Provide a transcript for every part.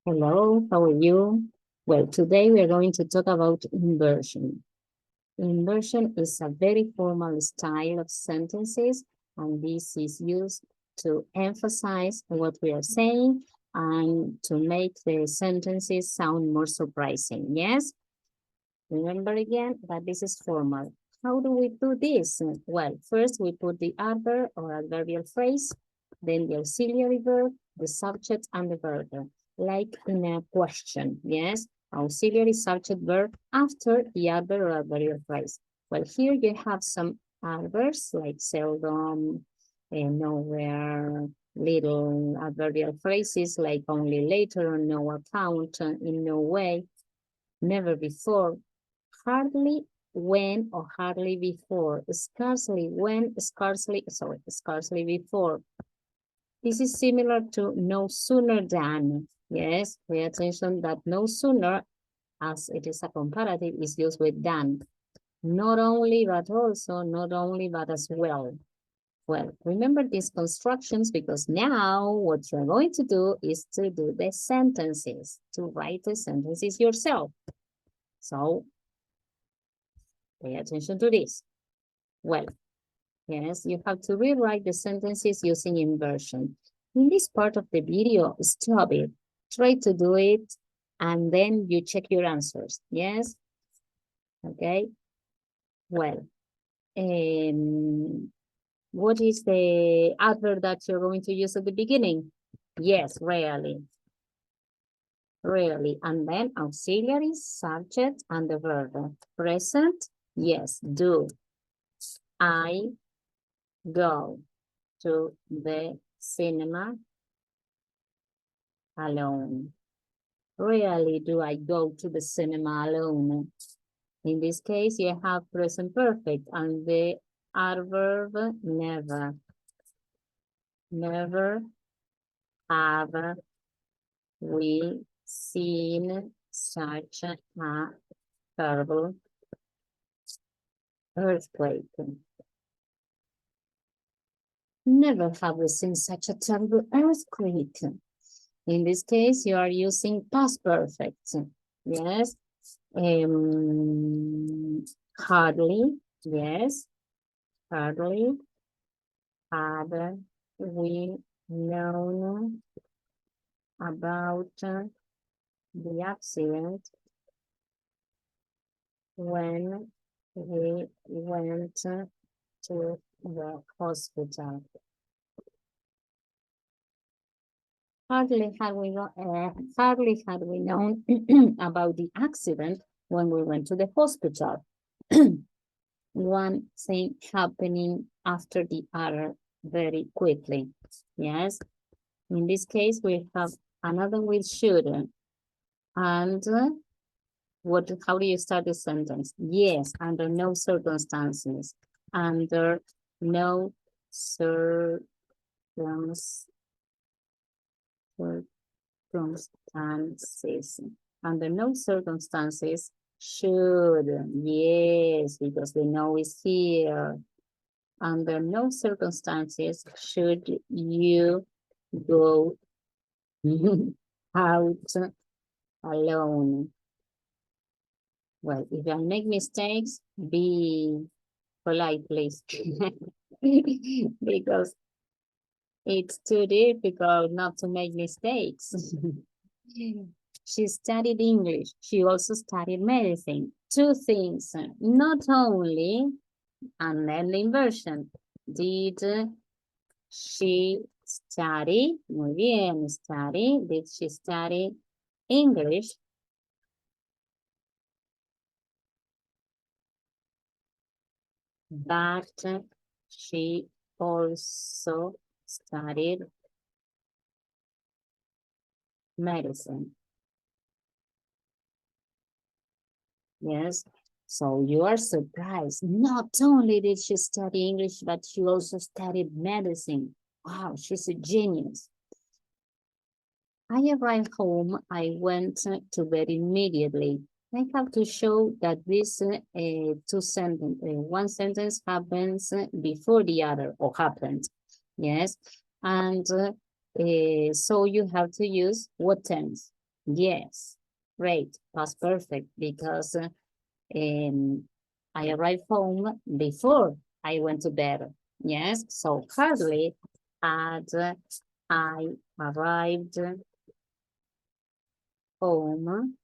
Hello, how are you? Well, today we are going to talk about inversion. Inversion is a very formal style of sentences, and this is used to emphasize what we are saying and to make the sentences sound more surprising. Yes? Remember again that this is formal. How do we do this? Well, first we put the adverb or adverbial phrase, then the auxiliary verb, the subject, and the verb. Like in a question, yes? Auxiliary subject verb after the adverb or adverbial phrase. Well, here you have some adverbs like seldom, nowhere, little adverbial phrases like only later, no account, in no way, never before, hardly when or hardly before, scarcely when, scarcely before. This is similar to no sooner than. Yes, pay attention that no sooner, as it is a comparative, is used with than. Not only, but also, not only, but as well. Well, remember these constructions because now what you're going to do is to do the sentences, to write the sentences yourself. So pay attention to this. Well, yes, you have to rewrite the sentences using inversion. In this part of the video, stop it. Try to do it, and then you check your answers. Yes? Okay. Well, what is the adverb that you're going to use at the beginning? Yes, rarely. Rarely. And then auxiliary, subject, and the verb. Present, yes, do. I go to the cinema alone. Rarely do I go to the cinema alone. In this case, you have present perfect and the adverb never. Never have we seen such a terrible earthquake. Never have we seen such a terrible earthquake. In this case, you are using past perfect. Yes. Hardly. Yes. Hardly have we known about the accident when we went to the hospital. Hardly had we known about the accident when we went to the hospital. One thing happening after the other very quickly. Yes. In this case, we have another with should. And how do you start the sentence? Yes, under no circumstances. Under no circumstances. Under no circumstances should. Yes, because the no is here. Under no circumstances should you go out alone. Well, if I make mistakes, be polite, please. Because it's too difficult not to make mistakes. She studied English. She also studied medicine. Two things, not only, and then the inversion. Did she study? Muy bien, study. Did she study English? But she also studied medicine. Yes, so you are surprised. Not only did she study English, but she also studied medicine. Wow, she's a genius. I arrived home. I went to bed immediately. I have to show that this one sentence happens before the other or happened. Yes, and so you have to use what tense? Yes, great, past perfect, because I arrived home before I went to bed. Yes, so hardly had I arrived home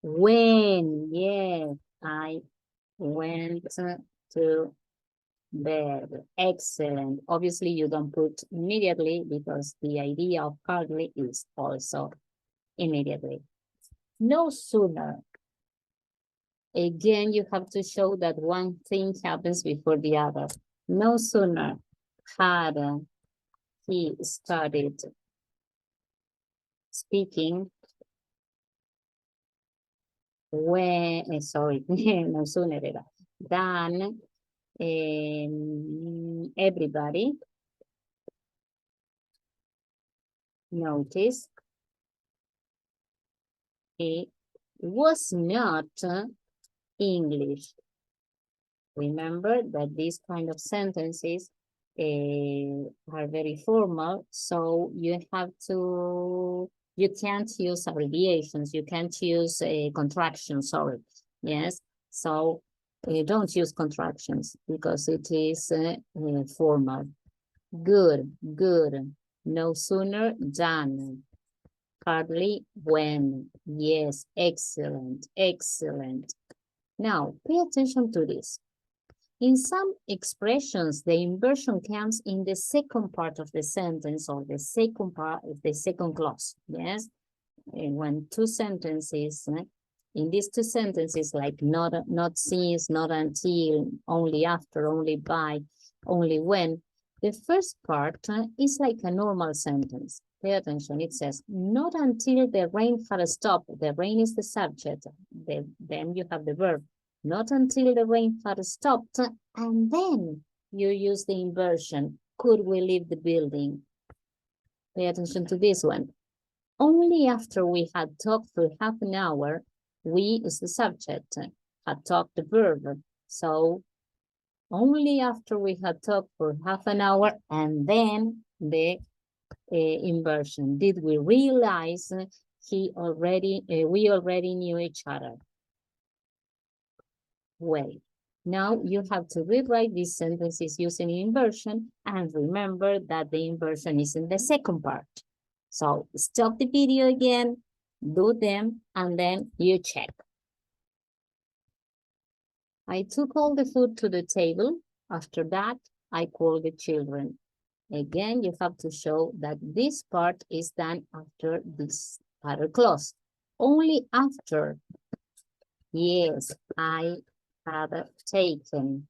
when, yes, I went to bed. Excellent. Obviously, you don't put immediately because the idea of hardly is also immediately. No sooner. Again, you have to show that one thing happens before the other. No sooner had he started speaking when, sorry, no sooner than everybody noticed he was not English. Remember that these kind of sentences are very formal, so you have to, you can't use abbreviations, you can't use contractions, sorry. Yes, so don't use contractions because it is formal. Good, good. No sooner done. Hardly when. Yes, excellent, excellent. Now, pay attention to this. In some expressions, the inversion comes in the second part of the sentence or the second part of the second clause. Yes, and when two sentences, in these two sentences, like not since, not until, only after, only by, only when, the first part is like a normal sentence. Pay attention. It says, not until the rain had stopped. The rain is the subject. Then you have the verb. Not until the rain had stopped, and then you use the inversion. Could we leave the building? Pay attention to this one. Only after we had talked for half an hour, we is the subject, had talked the verb. So only after we had talked for half an hour and then the inversion did we realize we already knew each other. Well, now you have to rewrite these sentences using inversion and remember that the inversion is in the second part. So stop the video again, do them, and then you check. I took all the food to the table. After that, I called the children. Again, you have to show that this part is done after this other clause. Only after. Yes, I have taken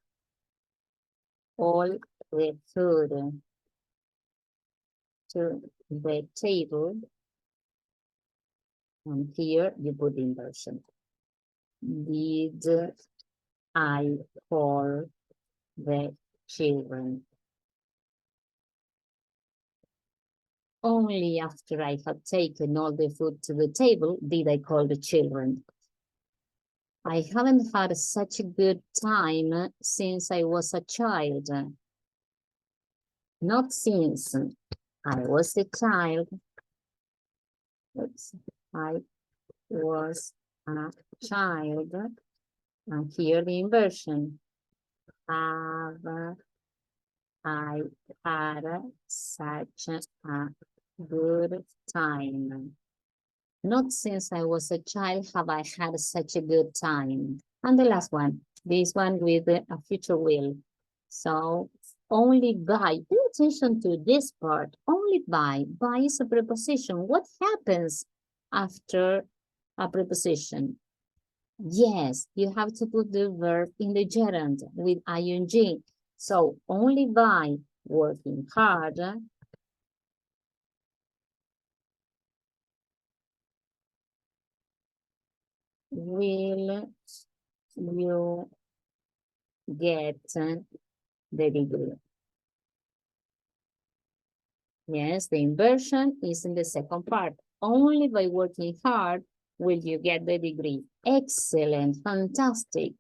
all the food to the table. And here you put inversion. Did I call the children? Only after I had taken all the food to the table did I call the children. I haven't had such a good time since I was a child. Not since I was a child. Oops. I was a child. And here the inversion. Have I had such a good time. Not since I was a child have I had such a good time. And the last one, this one with a future will. So only by, pay attention to this part, only by is a preposition. What happens after a preposition? Yes, you have to put the verb in the gerund with ing. So only by working hard will you get the degree. Yes, the inversion is in the second part. Only by working hard will you get the degree. Excellent, fantastic.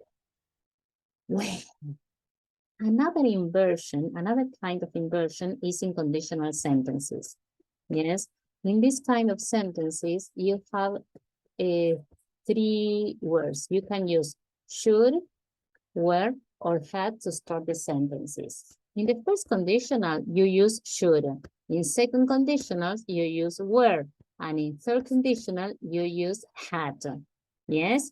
Well, another inversion, another kind of inversion is in conditional sentences. Yes, In this kind of sentences, you have three words. You can use should, were, or had to start the sentences. In the first conditional, you use should. In second conditional, you use were. And in third conditional, you use had. Yes?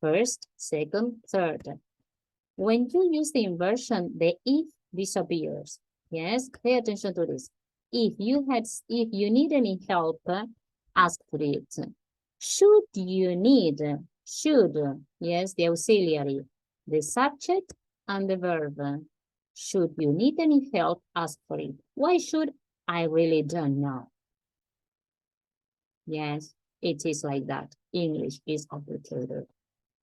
First, second, third. When you use the inversion, the if disappears. Yes? Pay attention to this. If you need any help, ask for it. Should you need, should, yes, the auxiliary, the subject and the verb. Should you need any help, ask for it. Why should? I really don't know. Yes, it is like that. English is complicated.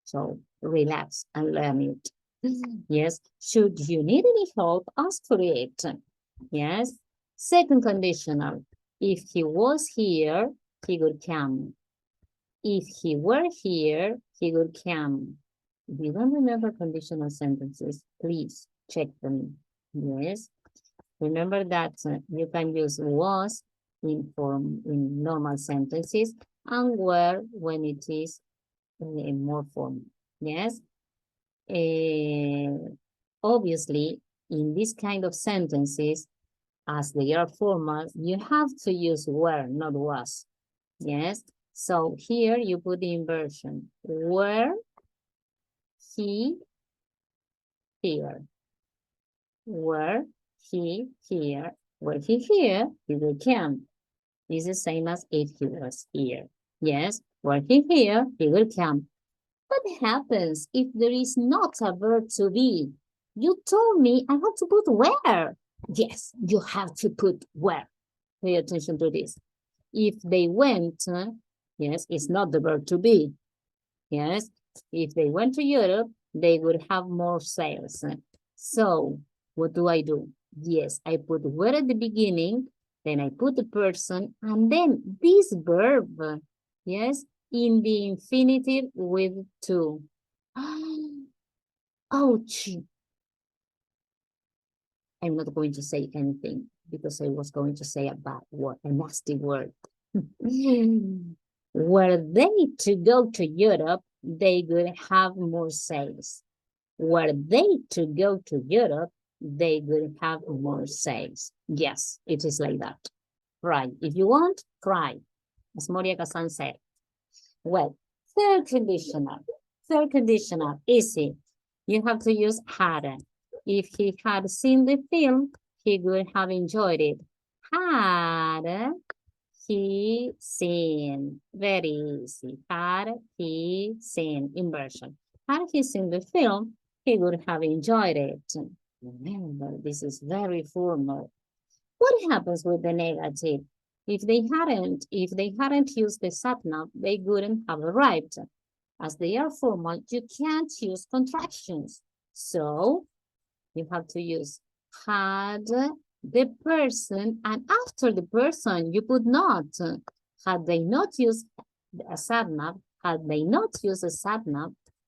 So relax and learn it. Yes, should you need any help, ask for it. Yes, second conditional. If he was here, he would come. If he were here, he would come. If you don't remember conditional sentences, please check them. Yes. Remember that you can use was in normal sentences and were when it is in more formal. Yes. Obviously, in this kind of sentences, as they are formal, you have to use were, not was. Yes. So here you put the inversion. Were he here? Were he here? Were he here? He will come. This is the same as if he was here. Yes, were he here? He will come. What happens if there is not a verb to be? You told me I have to put where. Yes, you have to put where. Pay attention to this. If they went, yes, it's not the verb to be. Yes, if they went to Europe, they would have more sales. So what do? Yes, I put where at the beginning, then I put the person, and then this verb, yes, in the infinitive with to. Ouch. I'm not going to say anything because I was going to say a bad word, a nasty word. Were they to go to Europe, they would have more sales. Were they to go to Europe, they would have more sales. Yes, it is like that. Right. If you want, try. As Moria Kazan said. Well, third conditional. Third conditional, easy. You have to use had. If he had seen the film, he would have enjoyed it. Had he seen? Very easy. Had he seen? Inversion. Had he seen the film, he would have enjoyed it. Remember, this is very formal. What happens with the negative? If they hadn't used the satnav, they wouldn't have arrived. As they are formal, you can't use contractions. So you have to use had the person, and after the person, you put not. Had they not used a satnav,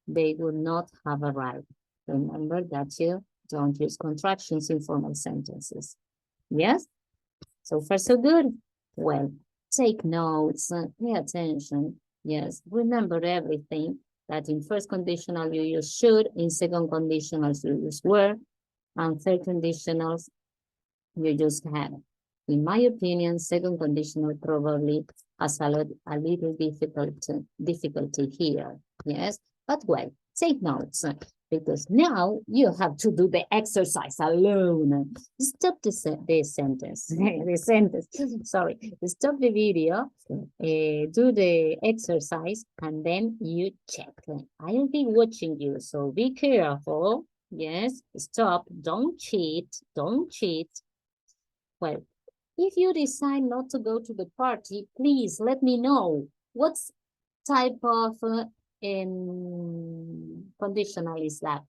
they would not have arrived. Remember that you don't use contractions in formal sentences. Yes? So far, so good. Well, take notes, pay attention. Yes, remember everything. That in first conditional you use should, in second conditionals you use were, and third conditionals you use had. In my opinion, second conditional probably has a little difficulty here. Yes, but well, take notes because now you have to do the exercise alone. Stop the sentence, the sentence, sorry, stop the video, do the exercise, and then you check. I'll be watching you, so be careful. Yes, stop, don't cheat, don't cheat. Well, if you decide not to go to the party, please let me know. What type of conditional is that?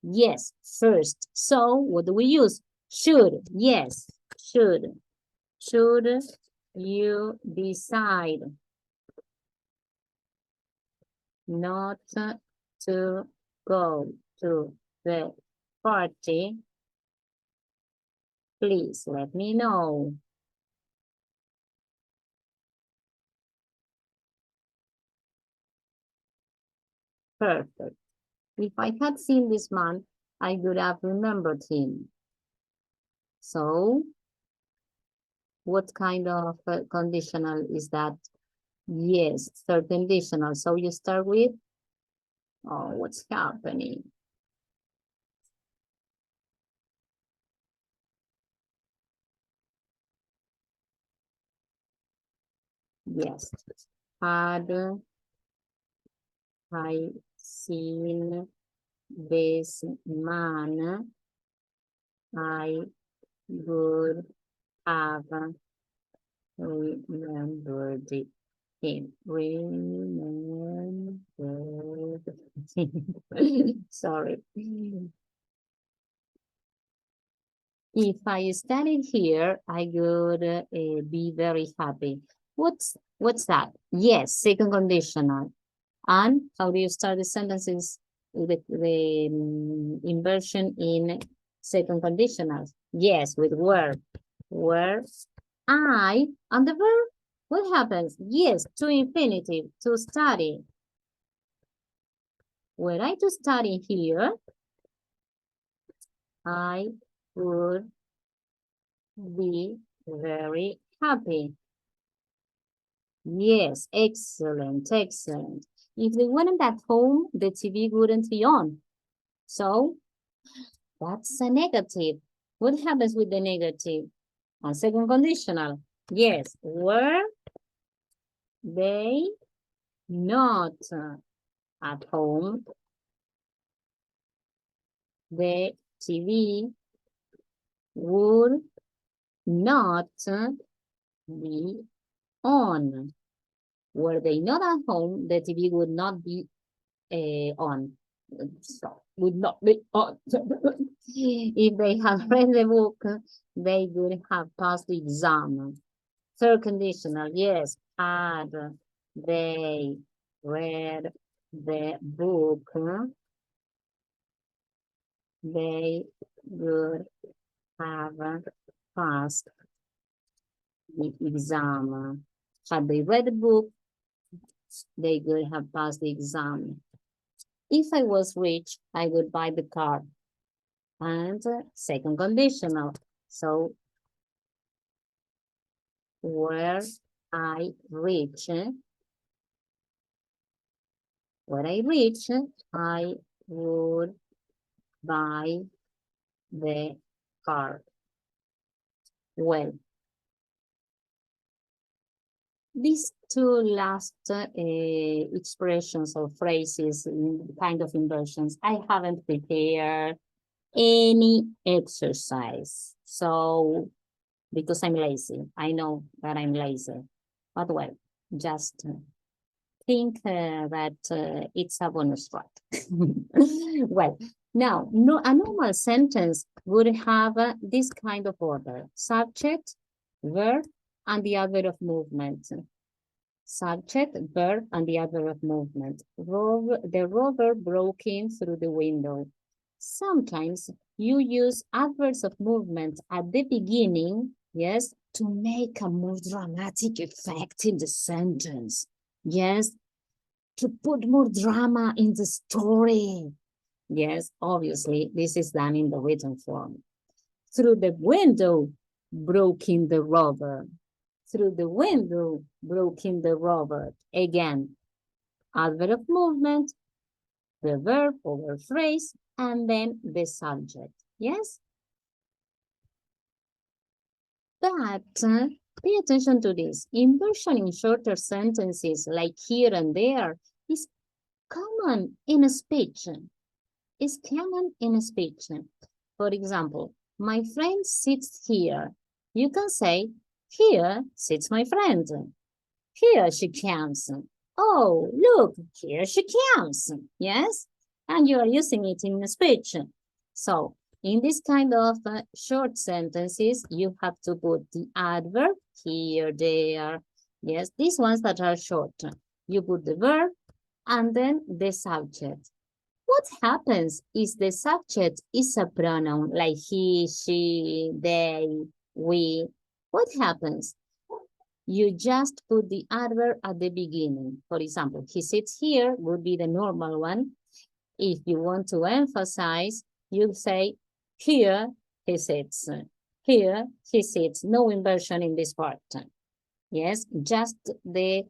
Yes, first. So what do we use? Should. Yes, should. Should you decide not to go to the party, please let me know. Perfect. If I had seen this man, I would have remembered him. So, what kind of conditional is that? Yes, third conditional. So you start with, oh, what's happening? Yes. Had I seen this man, I would have remembered him. Remembered him. Sorry. If I studied here, I would be very happy. What's that? Yes, second conditional. And how do you start the sentences? The inversion in second conditional. Yes, with where. Where I and the verb. What happens? Yes, to infinitive, to study. Were I to study here, I would be very happy. Yes, excellent, excellent. If they weren't at home, the TV wouldn't be on. So that's a negative. What happens with the negative? On second conditional. Yes, were they not at home, the TV would not be on. Were they not at home, the TV would not be on. So, would not be on. If they had read the book, they would have passed the exam. Third conditional, yes, had they read the book, they would have passed the exam. Had they read the book, they would have passed the exam. If I was rich, I would buy the car. And second conditional. So, were I rich, I would buy the car. Well, these two last expressions or phrases, kind of inversions, I haven't prepared any exercise. So, because I'm lazy, I know that I'm lazy. But well, just think that it's a bonus track. Well, now, a normal sentence would have this kind of order: subject, verb, and the adverb of movement. Subject, verb, and the adverb of movement. The rover broke in through the window. Sometimes you use adverbs of movement at the beginning, yes, to make a more dramatic effect in the sentence. Yes, to put more drama in the story. Yes, obviously, this is done in the written form. Through the window, broke in the rover. Through the window, broke in the rover. Again, adverb of movement, the verb or phrase, and then the subject. Yes? But pay attention to this. Inversion in shorter sentences like here and there is common in a speech. Is common in a speech. For example, my friend sits here. You can say, here sits my friend. Here she comes. Oh, look, here she comes. Yes? And you are using it in a speech. So, in this kind of short sentences, you have to put the adverb here, there. Yes, these ones that are short. You put the verb and then the subject. What happens is the subject is a pronoun like he, she, they, we. What happens? You just put the adverb at the beginning. For example, he sits here would be the normal one. If you want to emphasize, you say, here he sits. Here he sits. No inversion in this part. Yes, just the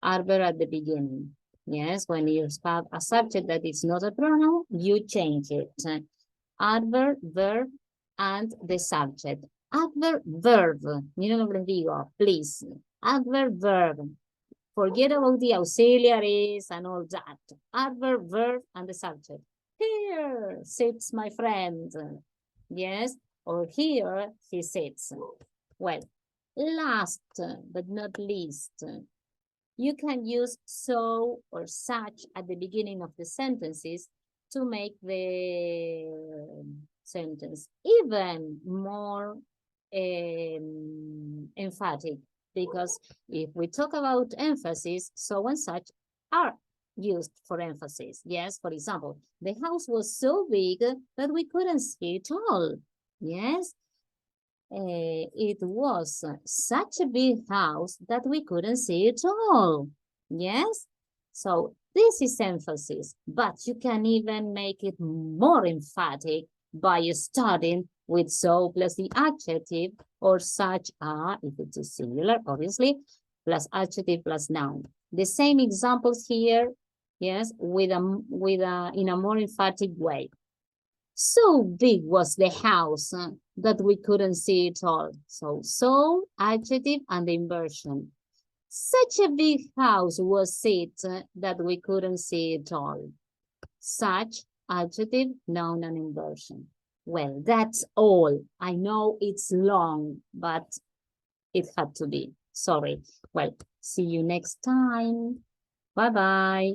adverb at the beginning. Yes, when you have a subject that is not a pronoun, you change it. Adverb, verb, and the subject. Adverb, verb. Miren lo que les digo, please. Adverb, verb. Forget about the auxiliaries and all that. Adverb, verb, and the subject. Here sits my friend. Yes, or here he sits. Well, last but not least, you can use so or such at the beginning of the sentences to make the sentence even more emphatic. Because if we talk about emphasis, so and such are used for emphasis. Yes, for example, the house was so big that we couldn't see it all. Yes, it was such a big house that we couldn't see it all. Yes, so this is emphasis, but you can even make it more emphatic by starting with so plus the adjective or such a, if it is singular, obviously, plus adjective plus noun. The same examples here, yes, in a more emphatic way. So big was the house that we couldn't see it all. So adjective and the inversion. Such a big house was it that we couldn't see it all. Such, adjective, noun, and inversion. Well, that's all. I know it's long, but it had to be. Sorry. Well, see you next time. Bye-bye.